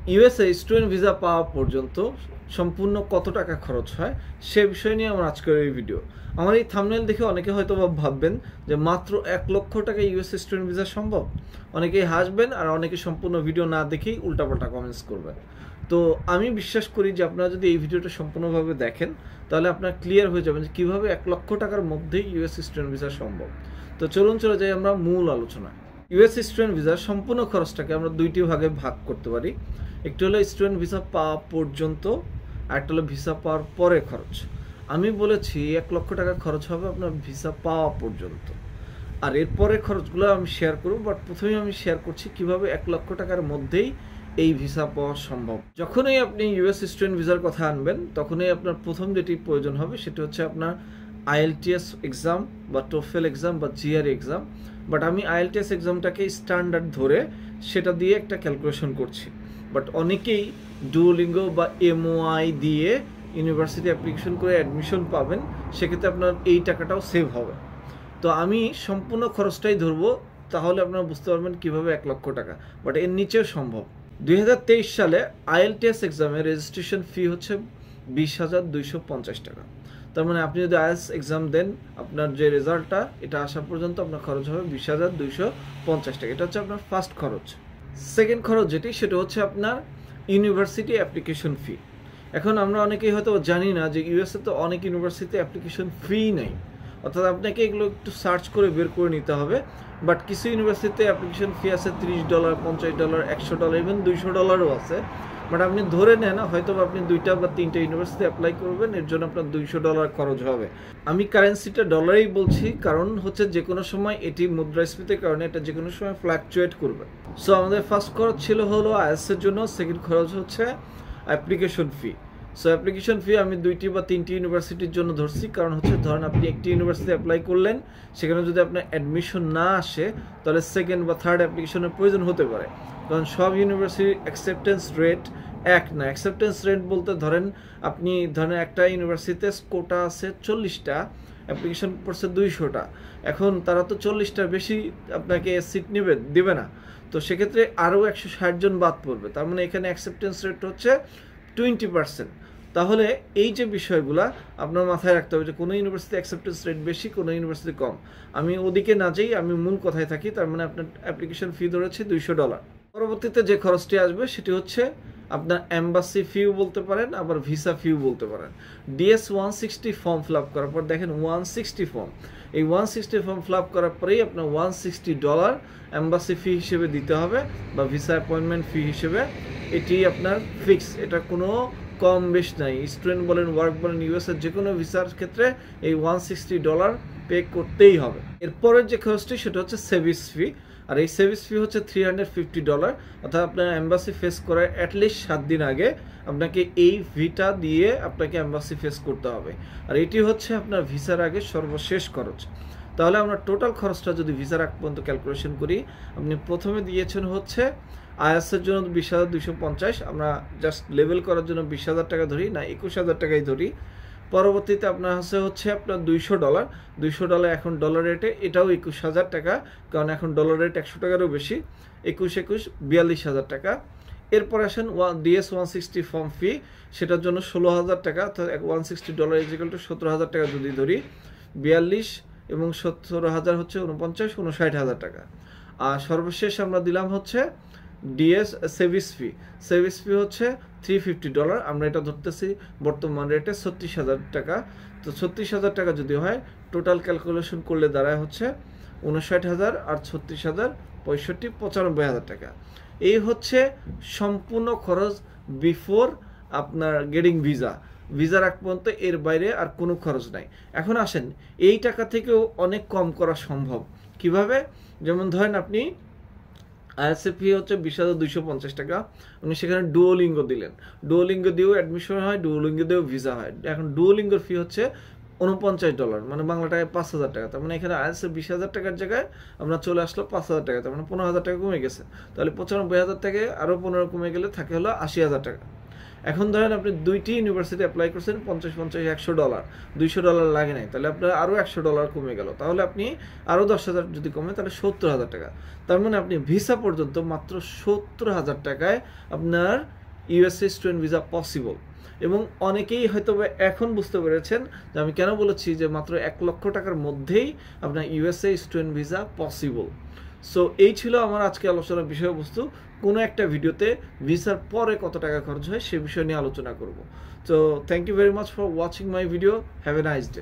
USA student visa পাওয়া পর্যন্ত সম্পূর্ণ কত টাকা খরচ হয় সে বিষয় নিয়ে আমার আজকের এই ভিডিও। আমার এই থাম্বনেল দেখে অনেকে হয়তো ভাববেন যে মাত্র 1 লক্ষ টাকা ইউএসএ স্টুডেন্ট ভিসা সম্ভব। অনেকেই হাসবেন আর অনেকে সম্পূর্ণ ভিডিও না দেখেই উল্টাপাল্টা কমেন্টস করবেন। তো আমি বিশ্বাস করি যে আপনারা যদি এই ভিডিওটা সম্পূর্ণভাবে দেখেন তাহলে আপনারা ক্লিয়ার হয়ে যাবেন যে কীভাবে 1 লক্ষ টাকার মধ্যেই ইউএসএ স্টুডেন্ট ভিসা সম্ভব। তো চলুন চলে যাই আমরা মূল আলোচনায়। ইউএসএ স্টুডেন্ট ভিসার সম্পূর্ণ খরচটাকে আমরা দুইটি ভাগে ভাগ করতে পারি। একটি হলো স্টুডেন্ট ভিসা পাওয়া পর্যন্ত, আর একটা হলো ভিসা পাওয়ার পরে খরচ। আমি বলেছি 1 লক্ষ টাকা খরচ হবে আপনার ভিসা পাওয়া পর্যন্ত, আর এরপরে খরচগুলো আমি শেয়ার করব। বাট প্রথমেই আমি শেয়ার করছি কিভাবে 1 লক্ষ টাকার মধ্যেই এই ভিসা পাওয়া সম্ভব। যখনই আপনি ইউএস স্টুডেন্ট ভিসার কথা আনবেন তখনই আপনার প্রথম যেটি প্রয়োজন হবে সেটি হচ্ছে আপনার আইএলটিএস এক্সাম বা টোফেল এক্সাম বা জিআরই এক্সাম। বাট আমি আইএলটিএস এক্সামটাকে স্ট্যান্ডার্ড ধরে সেটা দিয়ে একটা ক্যালকুলেশন করছি। বাট অনেকেই ডুওলিঙ্গো বা এমওআই দিয়ে ইউনিভার্সিটি অ্যাপ্লিকেশন করে অ্যাডমিশন পাবেন, সেক্ষেত্রে আপনার এই টাকাটাও সেভ হবে। তো আমি সম্পূর্ণ খরচটাই ধরবো, তাহলে আপনারা বুঝতে পারবেন কীভাবে 1 লক্ষ টাকা। বাট এর নিচেও সম্ভব। 2023 সালে আইএলটিএস এক্সামের রেজিস্ট্রেশন ফি হচ্ছে 20,250 টাকা। তার মানে আপনি যদি আইএলটিএস এক্সাম দেন, আপনার যে রেজাল্টটা এটা আসা পর্যন্ত আপনার খরচ হবে 20,250 টাকা। এটা হচ্ছে আপনার ফার্স্ট খরচ। সেকেন্ড খরচ যেটি সেটা হচ্ছে আপনার ইউনিভার্সিটি অ্যাপ্লিকেশন ফি। এখন আমরা অনেকেই হয়তো জানি না যে ইউএসএ তো অনেক ইউনিভার্সিটি অ্যাপ্লিকেশন ফি নেই, অর্থাৎ আপনাকে এগুলো একটু সার্চ করে বের করে নিতে হবে। বাট কিছু ইউনিভার্সিটিতে অ্যাপ্লিকেশন ফি আছে $30, $50, $100, ইভেন $200ও আছে। বাট আপনি ধরে নেন হয়তো আপনি 2টা বা 3টা ইউনিভার্সিটি অ্যাপ্লাই করবেন, এর জন্য আপনার $200 খরচ হবে। আমি কারেন্সিটা ডলারেই বলছি, কারণ হচ্ছে যে কোনো সময় এটি মুদ্রাস্ফীতির কারণে এটা যে কোনো সময় ফ্ল্যাকচুয়েট করবে। সো আমাদের ফার্স্ট খরচ ছিল হলো আইএলটিএস এর জন্য, সেকেন্ড খরচ হচ্ছে application fee. So application fee আমি 2টি বা 3টি ইউনিভার্সিটির জন্য ধরছি, কারণ হচ্ছে ধরেন আপনি একটি ইউনিভার্সিটি অ্যাপ্লাই করলেন, সেখানে যদি আপনার অ্যাডমিশন না আসে তাহলে সেকেন্ড বা থার্ড অ্যাপ্লিকেশনের প্রয়োজন হতে পারে। কারণ সব ইউনিভার্সিটির অ্যাকসেপ্টেন্স রেট এক না। অ্যাকসেপ্টেন্স রেট বলতে ধরেন আপনি একটা ইউনিভার্সিটিতে কোটা আছে 40টা, অ্যাপ্লিকেশন পড়ছে 200টা। এখন তারা তো 40টার বেশি আপনাকে সিট দেবে না। তো সেক্ষেত্রে আরও 160 জন বাদ পড়বে। তার মানে এখানে অ্যাকসেপ্টেন্স রেট হচ্ছে 20%। তাহলে এই যে বিষয়গুলো আপনার মাথায় রাখতে হবে যে কোনো ইউনিভার্সিটি অ্যাকসেপ্টেন্স রেট বেশি, কোনো ইউনিভার্সিটি কম। আমি ওদিকে না যাই, আমি মূল কথায় থাকি। তার মানে আপনার অ্যাপ্লিকেশন ফি ধরেছে $200। পরবর্তীতে যে খরচটি আসবে সেটি হচ্ছে আপনার এম্বাসি ফিও বলতে পারেন, আবার ভিসা ফিও বলতে পারেন। DS-160 ফর্ম ফিল আপ করার পর দেখেন 160 ফর্ম, এই 160 ফর্ম ফিল আপ করার পরেই আপনার $160 এম্বাসি ফি হিসেবে দিতে হবে বা ভিসা অ্যাপয়েন্টমেন্ট ফি হিসেবে। এটি আপনার ফিক্স, এটা কোনো কম বেশ নাই। স্টুডেন্ট বলেন, ওয়ার্ক বলেন, ইউএসএর যে কোনো ভিসার ক্ষেত্রে এই $160 পে করতেই হবে। এরপরের যে খরচটি সেটা হচ্ছে সার্ভিস ফি, আর এই সার্ভিস ফি হচ্ছে $350। অর্থাৎ আপনার এম্বাসি ফেস করার অ্যাটলিস্ট 7 দিন আগে আপনাকে এই ভিটা দিয়ে আপনাকে এম্বাসি ফেস করতে হবে। আর এটি হচ্ছে আপনার ভিসার আগে সর্বশেষ খরচ। তাহলে আমরা টোটাল খরচটা যদি ভিসার আগ পর্যন্ত ক্যালকুলেশন করি, আপনি প্রথমে দিয়েছেন হচ্ছে আইএলটিএস এর জন্য 20,250, আমরা জাস্ট লেভেল করার জন্য 20,000 টাকা ধরি না, 21,000 টাকাই ধরি। পরবর্তীতে আপনার হচ্ছে আপনার $200 এখন ডলার রেটে এটাও 21,000 টাকা, কারণ এখন ডলার রেট 100 টাকারও বেশি। 21 42,000 টাকা। এরপর আসেন DS-160 ফর্ম ফি, সেটার জন্য 16,000 টাকা, অর্থাৎ $160 = 17,000 টাকা যদি ধরি। 42 এবং 17,000 হচ্ছে 49-59,000 টাকা। আর সর্বশেষ আমরা দিলাম হচ্ছে সার্ভিস ফি। সার্ভিস ফি হচ্ছে $350, আমরা এটা ধরতেছি বর্তমান রেটে 36,000 টাকা। তো 36,000 টাকা যদি হয়, টোটাল ক্যালকুলেশন করলে দাঁড়ায় হচ্ছে 59,000 আর 36,000 95,000 টাকা। এই হচ্ছে সম্পূর্ণ খরচ বিফোর আপনার গেটিং ভিসা। ভিসার আগ পর্যন্ত এর বাইরে আর কোনো খরচ নাই। এখন আসেন, এই টাকা থেকেও অনেক কম করা সম্ভব। কিভাবে? যেমন ধরেন আপনি আইএলটিএস ফি হচ্ছে 20,250 টাকা, আপনি সেখানে ডুওলিঙ্গো দিলেন, ডুওলিঙ্গো দিয়েও অ্যাডমিশন হয়, ডুওলিঙ্গো দিয়েও ভিসা হয়। এখন ডুওলিঙ্গোর ফি হচ্ছে $49, মানে বাংলা টাকায় 5,000 টাকা। তার মানে এখানে আইএলটিএস 20,000 টাকার জায়গায় আমরা চলে আসলো 5,000 টাকা, তার মানে 15,000 টাকা কমে গেছে। তাহলে 95,000 থেকে আরও 15 কমে গেলে থাকে হলো 80,000 টাকা। এখন ধরেন আপনি 2টি ইউনিভার্সিটি অ্যাপ্লাই করছেন, $50-50-100, $200 লাগে নাই, তাহলে আপনার আরও $100 কমে গেল, তাহলে আপনি আরও 10,000 যদি কমে তাহলে 70,000 টাকা। তার মানে আপনি ভিসা পর্যন্ত মাত্র 70,000 টাকায় আপনার ইউএসএ স্টুডেন্ট ভিসা পসিবল। এবং অনেকেই হয়তো এখন বুঝতে পেরেছেন যে আমি কেন বলেছি যে মাত্র 1 লক্ষ টাকার মধ্যেই আপনার USA student visa possible. So এই ছিল আমার আজকে আলোচনার বিষয়বস্তু। কোনো একটা ভিডিওতে ভিসার পরে কত টাকা খরচ হয় সে বিষয় নিয়ে আলোচনা করব। তো thank you very much for watching my video. Have a nice day.